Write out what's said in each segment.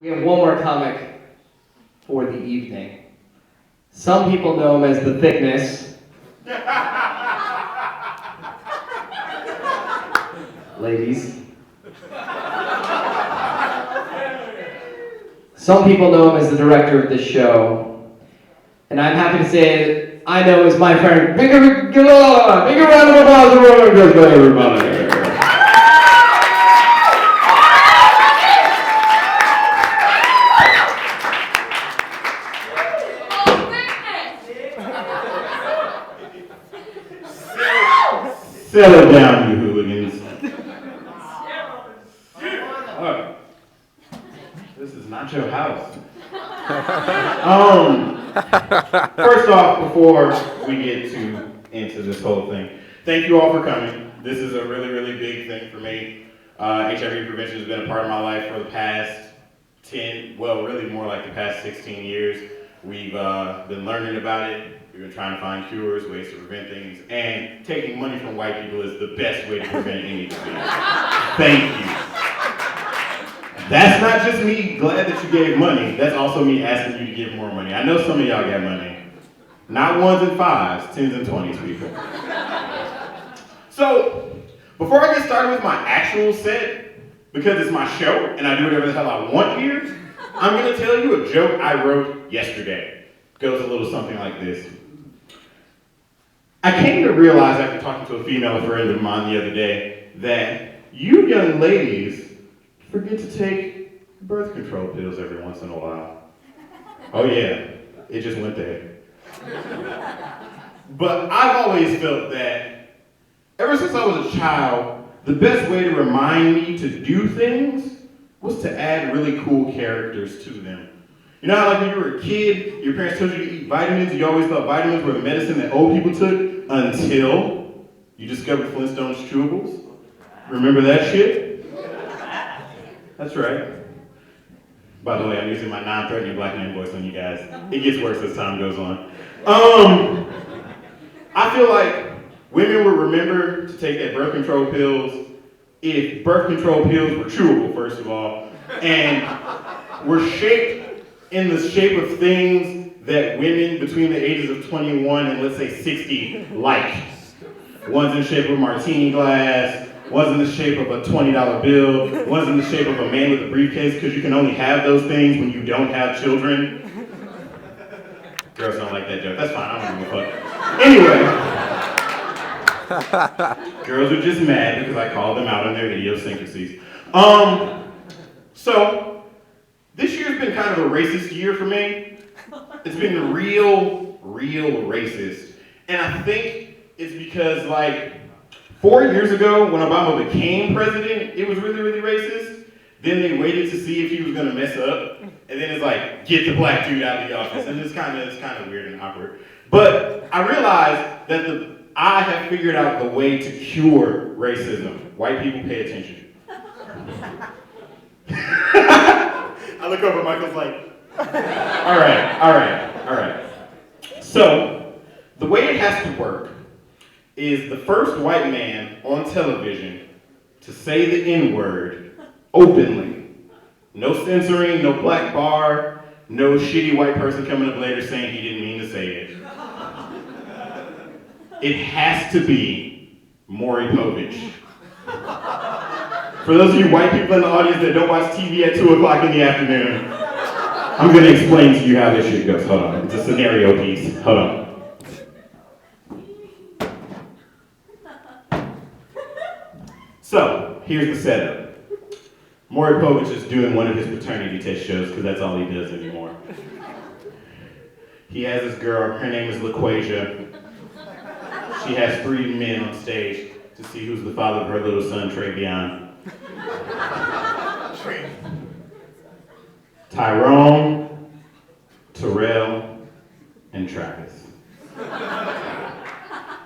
We have one more comic for the evening. Some people know him as The Thickness. Ladies. Some people know him as the director of this show. And I'm happy to say that I know is my friend. Big round of applause for Grisby, everybody. Settle down, you hooligans. Oh, this is not your house. First off, before we get into this whole thing, thank you all for coming. This is a really, really big thing for me. HIV prevention has been a part of my life for the past 10, well, really more like the past 16 years. We've been learning about it. We've been trying to find cures, ways to prevent things, and taking money from white people is the best way to prevent any disease. Thank you. That's not just me glad that you gave money, that's also me asking you to give more money. I know some of y'all got money. Not ones and fives, 10s and 20s, people. So, before I get started with my actual set, because it's my show and I do whatever the hell I want here, I'm gonna tell you a joke I wrote yesterday. It goes a little something like this. I came to realize after talking to a female friend of mine the other day that you young ladies forget to take birth control pills every once in a while. Oh yeah, it just went there. But I've always felt that ever since I was a child, the best way to remind me to do things was to add really cool characters to them. You know how like when you were a kid, your parents told you to eat vitamins, and you always thought vitamins were the medicine that old people took until you discovered Flintstones chewables? Remember that shit? That's right. By the way, I'm using my non-threatening black man voice on you guys. It gets worse as time goes on. I feel like women would remember to take their birth control pills if birth control pills were chewable, first of all, and were shaped in the shape of things that women between the ages of 21 and let's say 60 like. One's in the shape of a martini glass, one's in the shape of a $20 bill, one's in the shape of a man with a briefcase, because you can only have those things when you don't have children. Girls don't like that joke. That's fine, I don't give a fuck. Anyway, girls are just mad because I called them out on their idiosyncrasies. So, this year's been kind of a racist year for me. It's been real racist. And I think it's because like 4 years ago when Obama became president, it was really racist. Then they waited to see if he was gonna mess up. And then it's like, get the black dude out of the office. And it's kind of weird and awkward. But I realized that I have figured out the way to cure racism. White people pay attention. I look over, Michael's like, all right. So, the way it has to work is the first white man on television to say the N-word openly. No censoring, no black bar, no shitty white person coming up later saying he didn't mean to say it. It has to be Maury Povich. For those of you white people in the audience that don't watch TV at 2 o'clock in the afternoon, I'm going to explain to you how this shit goes. Hold on. It's a scenario piece. Hold on. So, here's the setup. Maury Povich is doing one of his paternity test shows because that's all he does anymore. He has this girl. Her name is LaQuasia. She has 3 men on stage to see who's the father of her little son, Travion. Tyrone, Terrell, and Travis.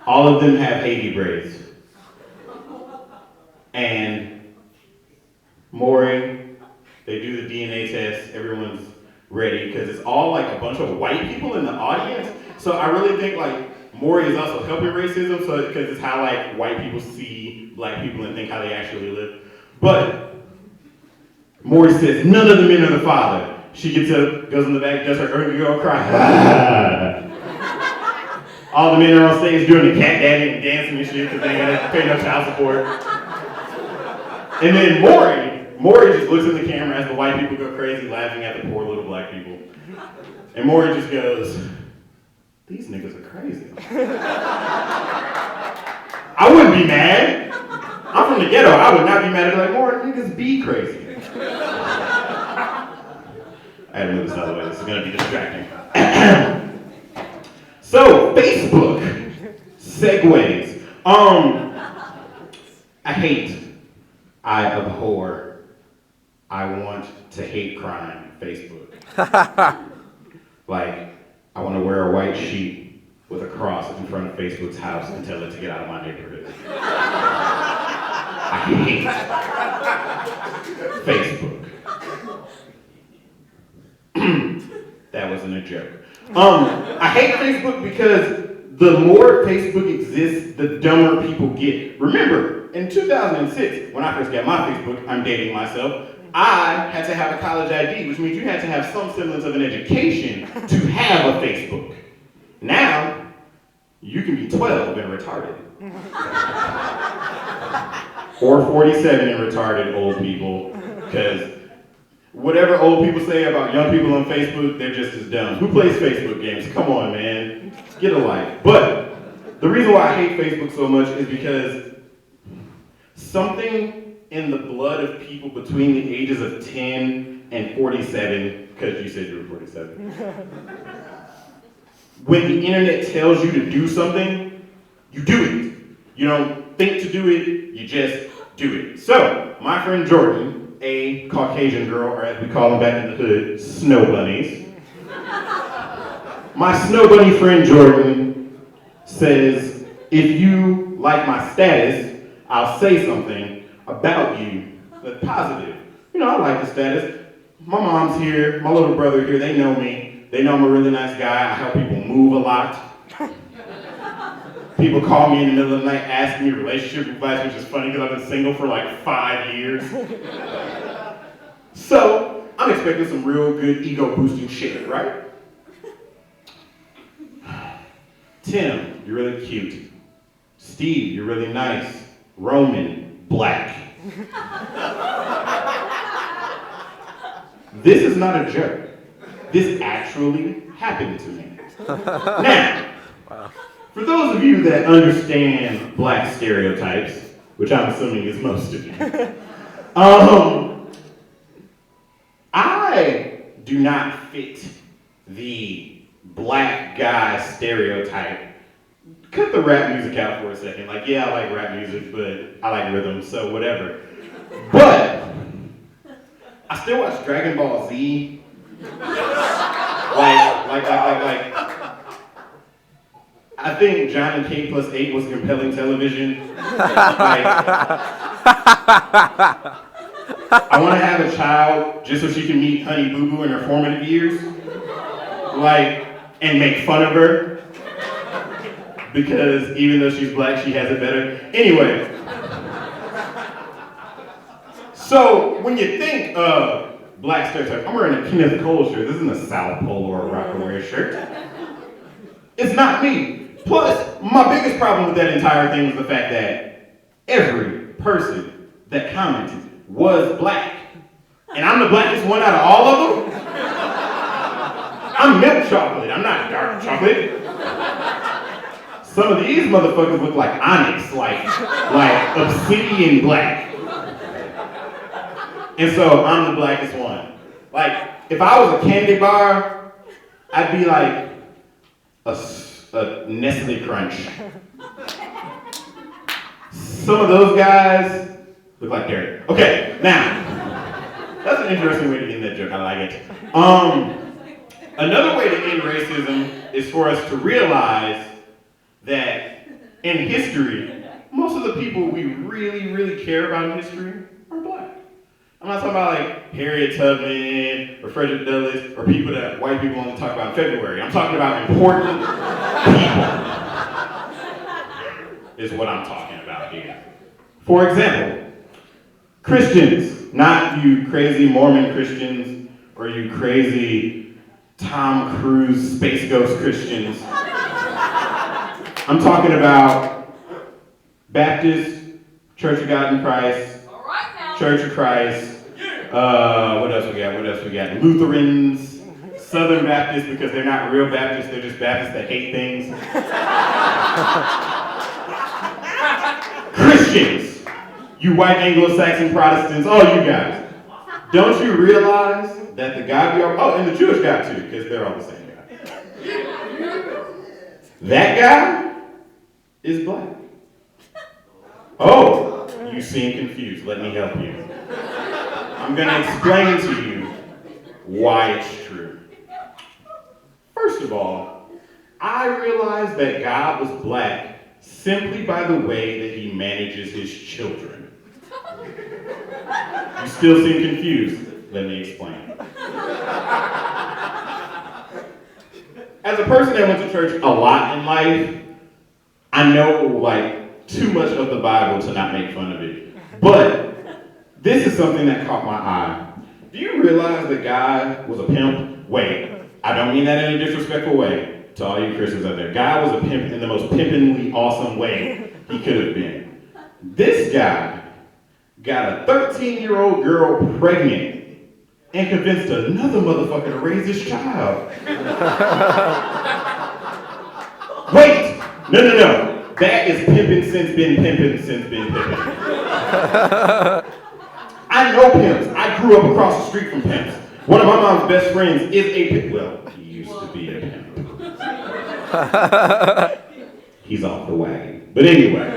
All of them have Haiti braids. And Maury, they do the DNA test, everyone's ready, because it's all like a bunch of white people in the audience. So I really think like Maury is also helping racism, so because it's how like white people see black people and think how they actually live. But Maury says, none of the men are the father. She gets up, goes in the back, does her early girl cry. All the men are on stage doing the cat daddy and dancing and shit because they ain't got to pay no child support. And then Maury just looks at the camera as the white people go crazy laughing at the poor little black people. And Maury just goes, these niggas are crazy. I wouldn't be mad. I'm from the ghetto. I would not be mad. I'd be like, Maury, niggas be crazy. I had to move this other way. This is going to be distracting. So, Facebook. Segues. I hate. I abhor. I want to hate crime. Facebook. Like, I want to wear a white sheet with a cross in front of Facebook's house and tell it to get out of my neighborhood. I hate Facebook. That wasn't a joke. I hate Facebook because the more Facebook exists, the dumber people get. Remember, in 2006, when I first got my Facebook, I'm dating myself, I had to have a college ID, which means you had to have some semblance of an education to have a Facebook. Now, you can be 12 and retarded. Or 47 and retarded old people, because whatever old people say about young people on Facebook, they're just as dumb. Who plays Facebook games? Come on, man. Get a life. But the reason why I hate Facebook so much is because something in the blood of people between the ages of 10 and 47, because you said you were 47, when the internet tells you to do something, you do it. You don't think to do it, you just do it. So, my friend Jordan, a Caucasian girl, or as we call them back in the hood, snow bunnies. My snow bunny friend Jordan says, if you like my status, I'll say something about you that's positive. You know, I like the status. My mom's here, my little brother here, they know me. They know I'm a really nice guy. I help people move a lot. People call me in the middle of the night asking me relationship advice, which is funny because I've been single for like 5 years. So, I'm expecting some real good ego-boosting shit, right? Tim, you're really cute. Steve, you're really nice. Roman, black. This is not a joke. This actually happened to me. Now, for those of you that understand black stereotypes, which I'm assuming is most of you, I do not fit the black guy stereotype. Cut the rap music out for a second. Like, yeah, I like rap music, but I like rhythm, so whatever. But I still watch Dragon Ball Z. Like. I think John and Kate plus 8 was compelling television. Like, I want to have a child just so she can meet Honey Boo Boo in her formative years. Like, and make fun of her. Because even though she's black, she has it better. Anyway. So, when you think of black stereotype, I'm wearing a Kenneth Cole shirt. This isn't a South Pole or a Rockaway shirt. It's not me. Plus, my biggest problem with that entire thing was the fact that every person that commented was black. And I'm the blackest one out of all of them. I'm milk chocolate, I'm not dark chocolate. Some of these motherfuckers look like onyx, like obsidian black. And so I'm the blackest one. Like, if I was a candy bar, I'd be like a Nestle Crunch. Some of those guys look like dirt. Okay, now, that's an interesting way to end that joke, I like it. Another way to end racism is for us to realize that in history, most of the people we really, really care about in history are black. I'm not talking about like Harriet Tubman or Frederick Douglass or people that white people only talk about in February. I'm talking about important people is what I'm talking about here. For example, Christians, Not you crazy Mormon Christians or you crazy Tom Cruise Space Ghost Christians. I'm talking about Baptist, Church of God in Christ, Church of Christ, what else we got? Lutherans, Southern Baptists, because they're not real Baptists, they're just Baptists that hate things. Christians, you white Anglo-Saxon Protestants, all you guys. Don't you realize that the God we are, and the Jewish God too, because they're all the same God. That guy is black. Oh, you seem confused. Let me help you. I'm going to explain to you why it's true. First of all, I realized that God was black simply by the way that he manages his children. You still seem confused. Let me explain. As a person that went to church a lot in life, I know too much of the Bible to not make fun of it. But this is something that caught my eye. Do you realize that God was a pimp? Wait, I don't mean that in a disrespectful way to all you Christians out there. God was a pimp in the most pimpingly awesome way he could have been. This guy got a 13-year-old girl pregnant and convinced another motherfucker to raise his child. Wait, no. That is pimping since been pimping. I know pimps. I grew up across the street from pimps. One of my mom's best friends is a pimp. Well, he used to be a pimp. He's off the wagon. But anyway,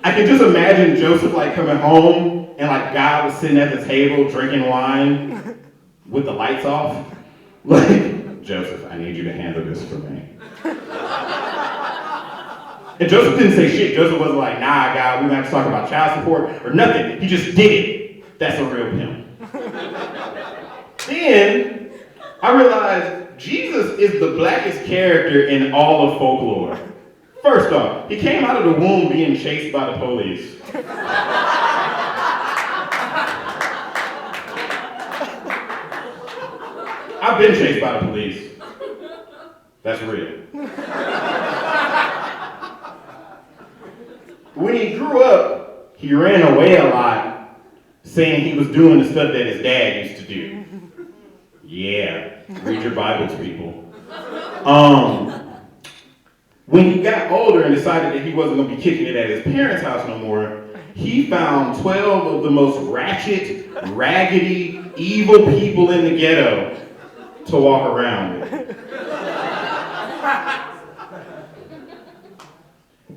I can just imagine Joseph coming home and God was sitting at the table drinking wine with the lights off. Joseph, I need you to handle this for me. And Joseph didn't say shit. Joseph wasn't like, nah, God, we don't have to talk about child support or nothing. He just did it. That's a real pimp. Then I realized Jesus is the blackest character in all of folklore. First off, he came out of the womb being chased by the police. I've been chased by the police. That's real. When he grew up, he ran away a lot, saying he was doing the stuff that his dad used to do. Yeah, read your Bibles, people. When he got older and decided that he wasn't going to be kicking it at his parents' house no more, he found 12 of the most ratchet, raggedy, evil people in the ghetto to walk around with.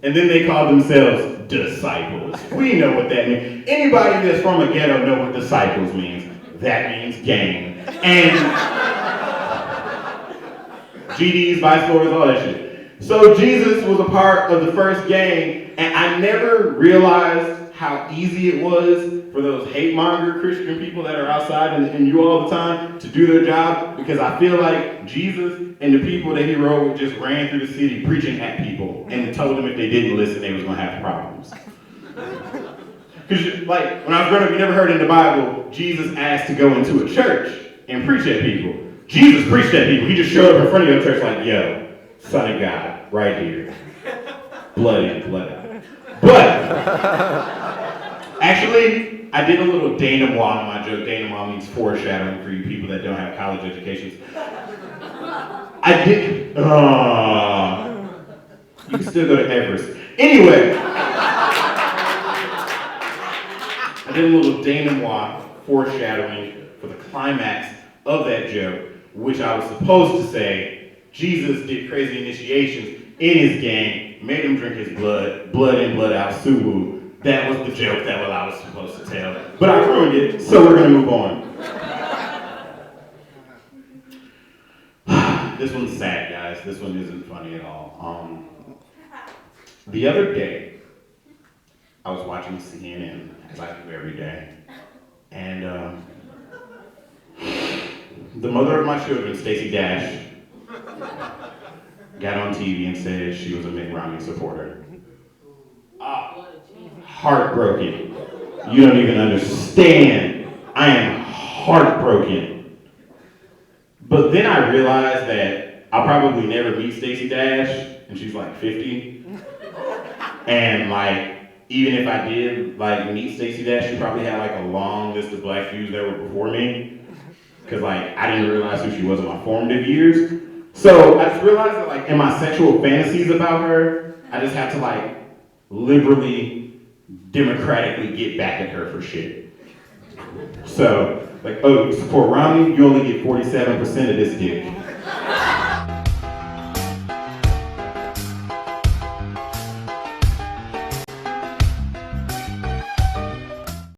And then they called themselves disciples. We know what that means. Anybody that's from a ghetto know what disciples means. That means gang. And GDs, vice lords, all that shit. So Jesus was a part of the first gang, and I never realized how easy it was for those hate-monger Christian people that are outside and you all the time to do their job, because I feel like Jesus and the people that he rode with just ran through the city preaching at people and told them if they didn't listen, they was going to have problems. Because when I was growing up, you never heard in the Bible, Jesus asked to go into a church and preach at people. Jesus preached at people. He just showed up in front of your church like, yo, Son of God, right here. Blood in, blood out. But, actually, I did a little denouement in my joke. Denouement means foreshadowing for you people that don't have college educations. I did, you can still go to Everest. Anyway, I did a little denouement foreshadowing for the climax of that joke, which I was supposed to say, Jesus did crazy initiations in his gang, made him drink his blood, blood in, blood out, suwu. That was the joke that I was supposed to tell. But I ruined it, so we're gonna move on. This one's sad, guys. This one isn't funny at all. The other day, I was watching CNN, as I do every day, and the mother of my children, Stacey Dash, got on TV and said she was a Mitt Romney supporter. Heartbroken. You don't even understand. I am heartbroken. But then I realized that I'll probably never meet Stacey Dash, and she's like 50. And like, even if I did like meet Stacey Dash, she probably had like a long list of black Jews that were before me. Cause like, I didn't realize who she was in my formative years. So I just realized that like, in my sexual fantasies about her, I just have to like, liberally, democratically get back at her for shit. So, like, oh, you support Romney, you only get 47% of this dick.